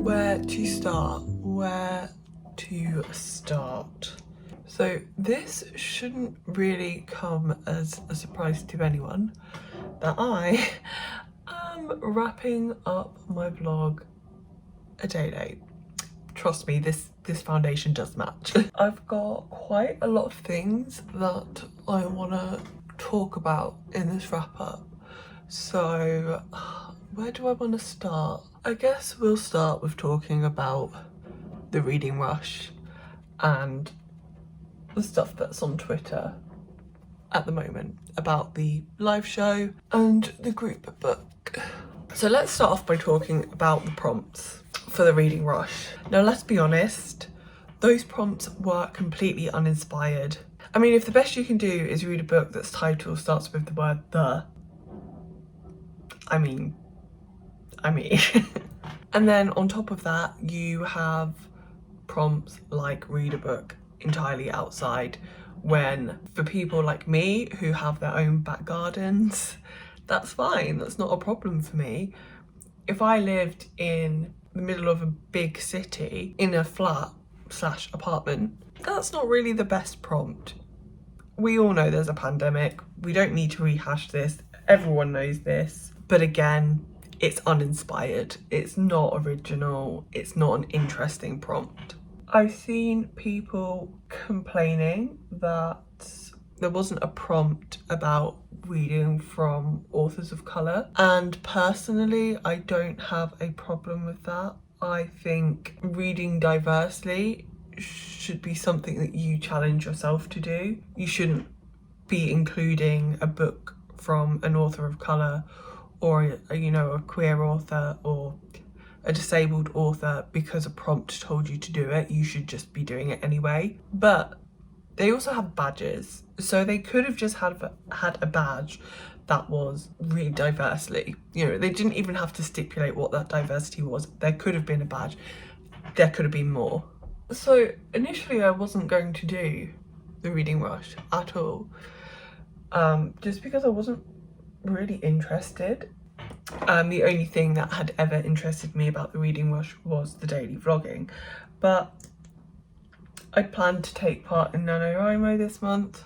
Where to start? Where to start? So this shouldn't really come as a surprise to anyone that I am wrapping up my vlog a day late. Trust me, this foundation does match. I've got quite a lot of things that I want to talk about in this wrap up. So where do I want to start? I guess we'll start with talking about the reading rush and the stuff that's on Twitter at the moment about the live show and the group book. So let's start off by talking about the prompts for the reading rush. Now let's be honest, those prompts were completely uninspired. I mean, if the best you can do is read a book that's title starts with the word the, I mean. And then on top of that, you have prompts like read a book entirely outside, when for people like me who have their own back gardens, that's fine, that's not a problem for me. If I lived in the middle of a big city in a flat / apartment, that's not really the best prompt. We all know there's a pandemic, we don't need to rehash this, everyone knows this, but again, it's uninspired, it's not original, it's not an interesting prompt. I've seen people complaining that there wasn't a prompt about reading from authors of colour, and personally I don't have a problem with that. I think reading diversely should be something that you challenge yourself to do. You shouldn't be including a book from an author of colour or, you know, a queer author or a disabled author because a prompt told you to do it. You should just be doing it anyway. But they also have badges, so they could have just had a badge that was read diversely. You know, they didn't even have to stipulate what that diversity was. There could have been a badge, there could have been more. So initially I wasn't going to do the reading rush at all, just because I wasn't really interested. The only thing that had ever interested me about the reading rush was the daily vlogging, but I planned to take part in NaNoWriMo this month,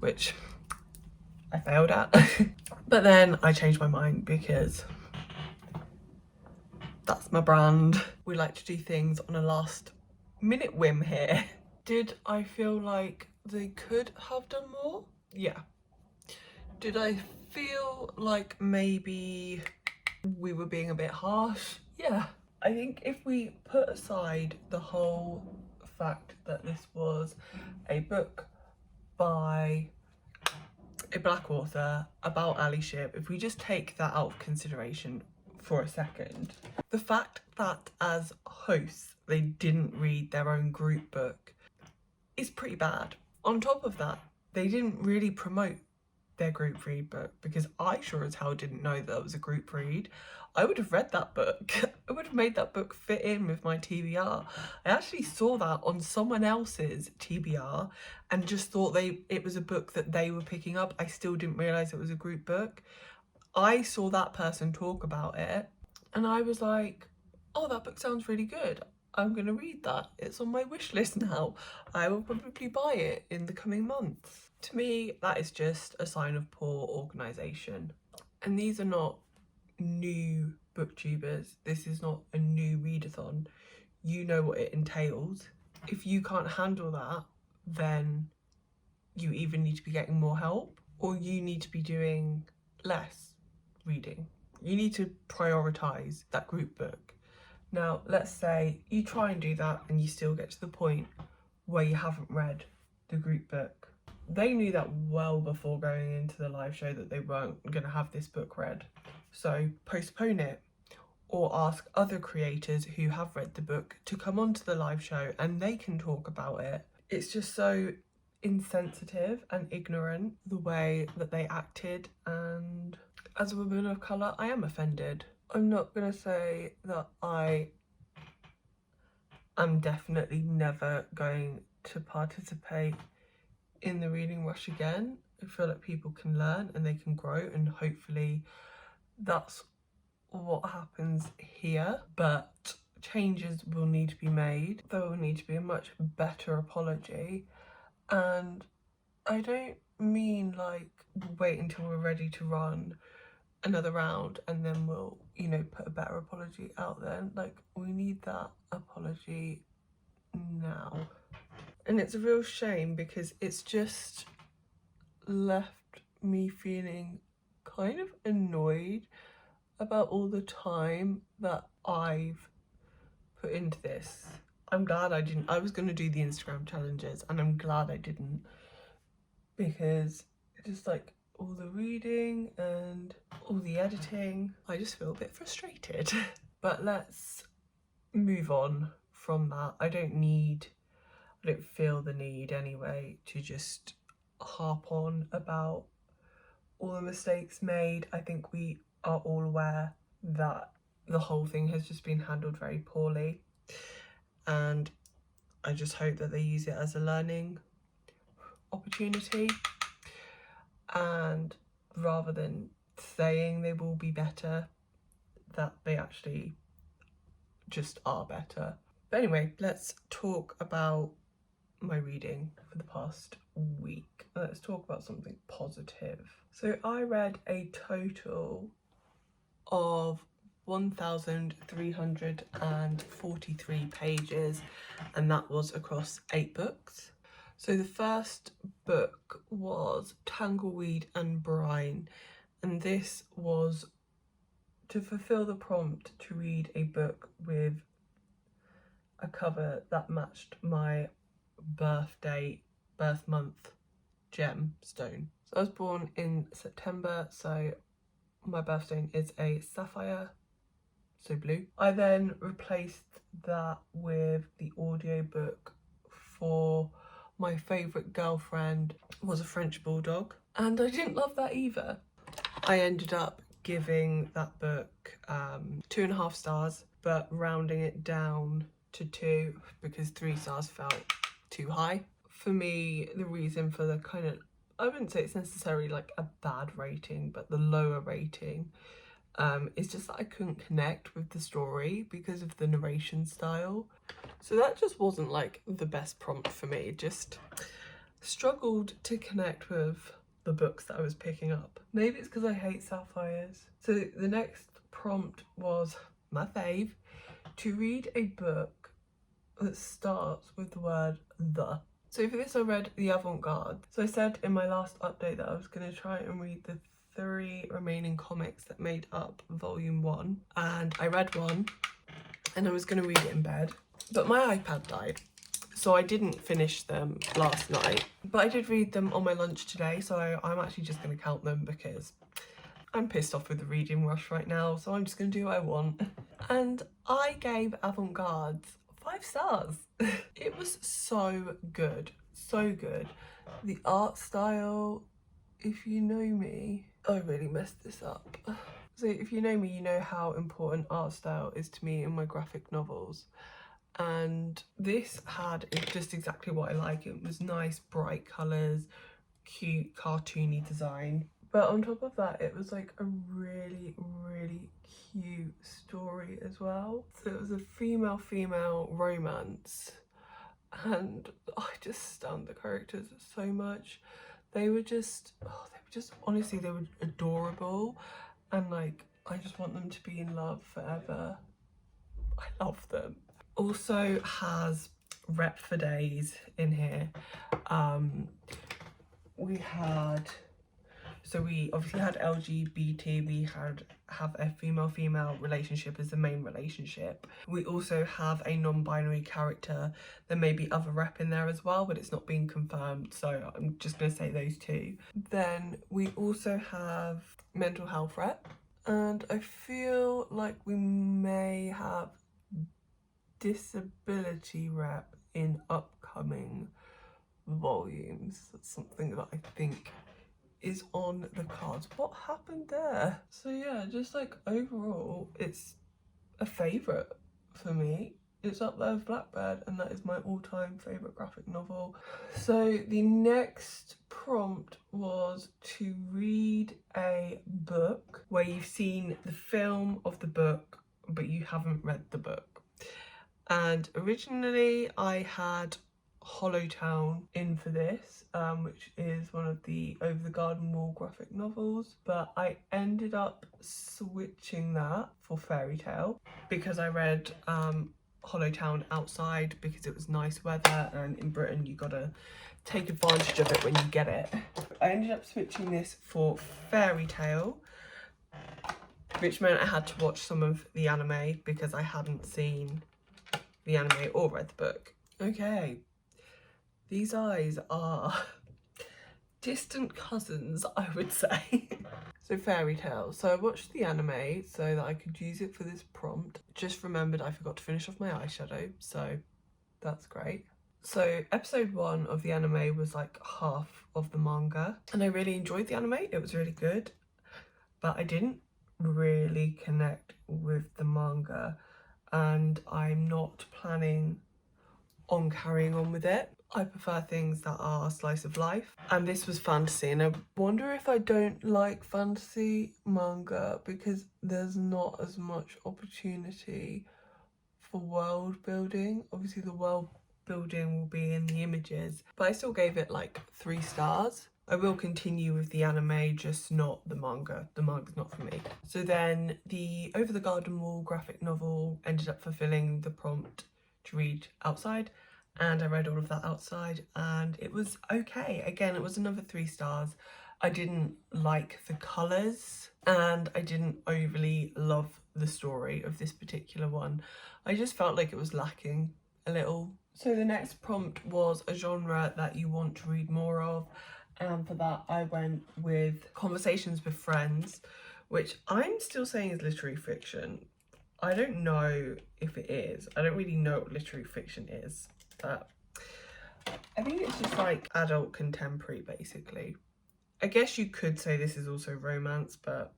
which I failed at. But then I changed my mind because that's my brand. We like to do things on a last minute whim here. Did I feel like they could have done more? Yeah. Did I feel like maybe we were being a bit harsh? Yeah. I think if we put aside the whole fact that this was a book by a black author about allyship, if we just take that out of consideration for a second, the fact that as hosts they didn't read their own group book is pretty bad. On top of that, they didn't really promote their group read book, because I sure as hell didn't know that it was a group read. I would have read that book. I would have made that book fit in with my TBR. I actually saw that on someone else's TBR and just thought it was a book that they were picking up. I still didn't realise it was a group book. I saw that person talk about it and I was like, oh, that book sounds really good. I'm going to read that. It's on my wish list now. I will probably buy it in the coming months. To me, that is just a sign of poor organisation. And these are not new booktubers. This is not a new readathon. You know what it entails. If you can't handle that, then you either need to be getting more help or you need to be doing less reading. You need to prioritise that group book. Now, let's say you try and do that and you still get to the point where you haven't read the group book. They knew that well before going into the live show that they weren't going to have this book read. So postpone it, or ask other creators who have read the book to come onto the live show and they can talk about it. It's just so insensitive and ignorant the way that they acted, and as a woman of colour, I am offended. I'm not going to say that I am definitely never going to participate in the reading rush again. I feel like people can learn and they can grow, and hopefully that's what happens here. But changes will need to be made. There will need to be a much better apology, and I don't mean like wait until we're ready to run another round and then we'll, you know, put a better apology out there. Like, we need that apology now. And it's a real shame because it's just left me feeling kind of annoyed about all the time that I've put into this. I'm glad I didn't. I was going to do the Instagram challenges and I'm glad I didn't, because just like all the reading and all the editing, I just feel a bit frustrated. But let's move on from that. I don't feel the need anyway to just harp on about all the mistakes made. I think we are all aware that the whole thing has just been handled very poorly, and I just hope that they use it as a learning opportunity, and rather than saying they will be better, that they actually just are better. But anyway, let's talk about my reading for the past week. Let's talk about something positive. So I read a total of 1,343 pages, and that was across 8 books. So the first book was Tangleweed and Brine, and this was to fulfill the prompt to read a book with a cover that matched my birth month gemstone. So I was born in September, so my birthstone is a sapphire, so blue. I then replaced that with the audiobook for My Favourite Girlfriend Was a French Bulldog, and I didn't love that either. I ended up giving that book 2.5 stars, but rounding it down to 2 because 3 stars felt too high. For me, the reason for the kind of, I wouldn't say it's necessarily like a bad rating, but the lower rating is just that I couldn't connect with the story because of the narration style. So that just wasn't like the best prompt for me. Just struggled to connect with the books that I was picking up. Maybe it's because I hate sapphires. So the next prompt was my fave, to read a book that starts with the word the. So for this I read The Avant-Garde. So I said in my last update that I was going to try and read the 3 remaining comics that made up volume 1, and I read one and I was going to read it in bed, but my iPad died, so I didn't finish them last night, but I did read them on my lunch today, so I'm actually just going to count them because I'm pissed off with the reading rush right now, so I'm just going to do what I want. And I gave Avant-Garde 5 stars. It was so good, so good. The art style, if you know me, I really messed this up. So if you know me, you know how important art style is to me in my graphic novels. And this had just exactly what I like. It was nice, bright colours, cute, cartoony design. But on top of that, it was like a really, really cute story as well. So it was a female-female romance, and I just stunned the characters so much. They were just, honestly, they were adorable, and like, I just want them to be in love forever. I love them. Also has Rep for Days in here. We obviously had LGBT, we have a female-female relationship as the main relationship. We also have a non-binary character. There may be other rep in there as well, but it's not being confirmed, so I'm just going to say those 2. Then we also have mental health rep, and I feel like we may have disability rep in upcoming volumes. That's something that I think is on the cards. What happened there? So yeah, just like overall, it's a favourite for me. It's up there with Blackbird, and that is my all-time favourite graphic novel. So the next prompt was to read a book where you've seen the film of the book, but you haven't read the book. And originally I had Hollowtown in for this, which is one of the Over the Garden Wall graphic novels, but I ended up switching that for Fairy Tale because I read Hollowtown outside because it was nice weather, and in Britain you gotta take advantage of it when you get it. I ended up switching this for Fairy Tale, which meant I had to watch some of the anime because I hadn't seen the anime or read the book. Okay, these eyes are distant cousins, I would say. So Fairy Tale. So I watched the anime so that I could use it for this prompt. Just remembered I forgot to finish off my eyeshadow, so that's great. So episode 1 of the anime was like half of the manga, and I really enjoyed the anime. It was really good, but I didn't really connect with the manga, and I'm not planning on carrying on with it. I prefer things that are slice of life, and this was fantasy, and I wonder if I don't like fantasy manga because there's not as much opportunity for world building. Obviously the world building will be in the images, but I still gave it like 3 stars. I will continue with the anime, just not the manga. The manga's not for me. So then the Over the Garden Wall graphic novel ended up fulfilling the prompt to read outside, and I read all of that outside, and it was okay. Again, it was another 3 stars. I didn't like the colours, and I didn't overly love the story of this particular one. I just felt like it was lacking a little. So the next prompt was a genre that you want to read more of, and for that I went with Conversations with Friends, which I'm still saying is literary fiction. I don't know if it is. I don't really know what literary fiction is, but I think it's just like adult contemporary basically. I guess you could say this is also romance, but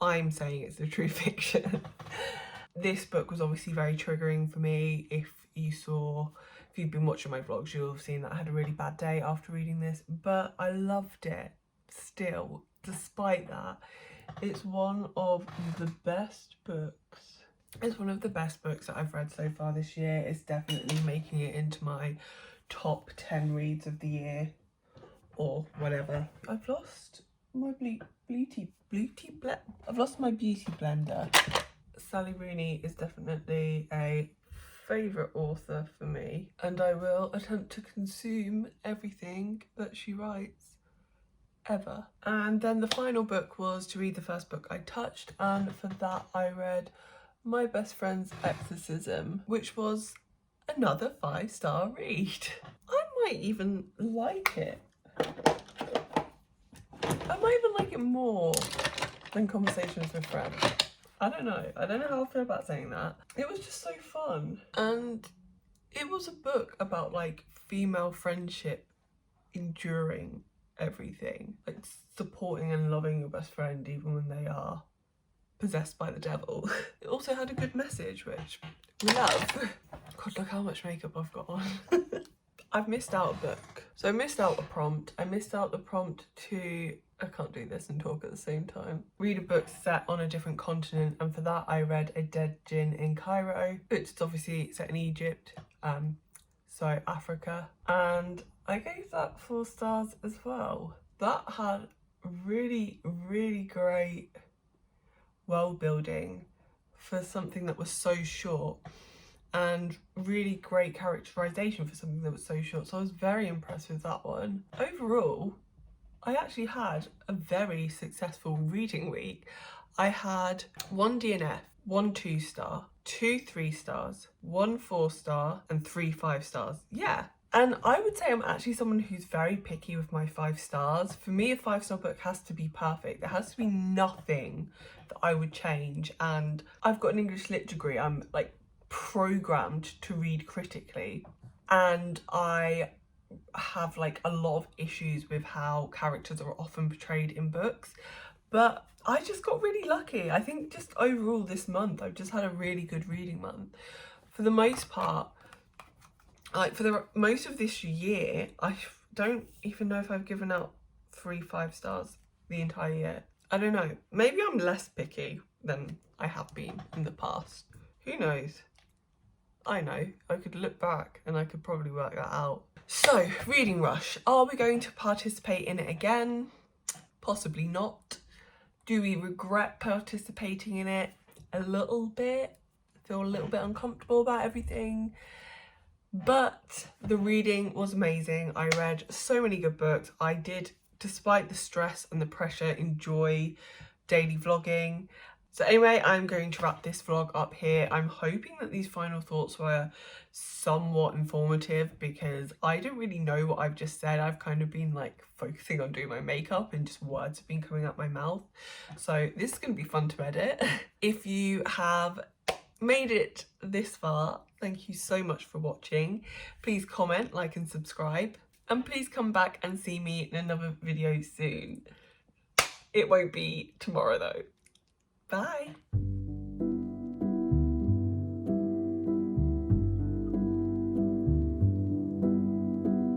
I'm saying it's literary fiction. This book was obviously very triggering for me. If you've been watching my vlogs, you'll have seen that I had a really bad day after reading this, but I loved it still, despite that. It's one of the best books. It's one of the best books that I've read so far this year. It's definitely making it into my top 10 reads of the year, or whatever. I've lost my I've lost my beauty blender. Sally Rooney is definitely a favourite author for me, and I will attempt to consume everything that she writes, ever. And then the final book was to read the first book I touched, and for that I read My Best Friend's Exorcism, which was another 5-star read. I might even like it. I might even like it more than Conversations with Friends. I don't know how I feel about saying that. It was just so fun, and it was a book about like female friendship enduring everything, like supporting and loving your best friend even when they are possessed by the devil. It also had a good message, which we love. God, look how much makeup I've got on. I've missed out a book. So I missed out a prompt. I missed out the prompt to, I can't do this and talk at the same time, read a book set on a different continent, and for that I read A Dead Djinn in Cairo. It's obviously set in Egypt, so Africa, and I gave that 4 stars as well. That had really, really great world building for something that was so short, and really great characterization for something that was so short, so I was very impressed with that one. Overall, I actually had a very successful reading week. I had 1 DNF, 1 2-star, 2 3-stars, 1 4-star, and 3 5-stars. Yeah. And I would say I'm actually someone who's very picky with my 5 stars. For me, a 5-star book has to be perfect. There has to be nothing that I would change. And I've got an English Lit degree. I'm like programmed to read critically. And I have like a lot of issues with how characters are often portrayed in books, but I just got really lucky. I think just overall this month I've just had a really good reading month. For the most part, like for the most of this year, I don't even know if I've given out 3 5-stars the entire year. I don't know, maybe I'm less picky than I have been in the past, who knows. I know, I could look back and I could probably work that out. So, reading rush. Are we going to participate in it again? Possibly not. Do we regret participating in it? A little bit. Feel a little bit uncomfortable about everything. But the reading was amazing. I read so many good books. I did, despite the stress and the pressure, enjoy daily vlogging. So anyway, I'm going to wrap this vlog up here. I'm hoping that these final thoughts were somewhat informative because I don't really know what I've just said. I've kind of been like focusing on doing my makeup and just words have been coming out my mouth. So this is going to be fun to edit. If you have made it this far, thank you so much for watching. Please comment, like and subscribe. And please come back and see me in another video soon. It won't be tomorrow though. Bye.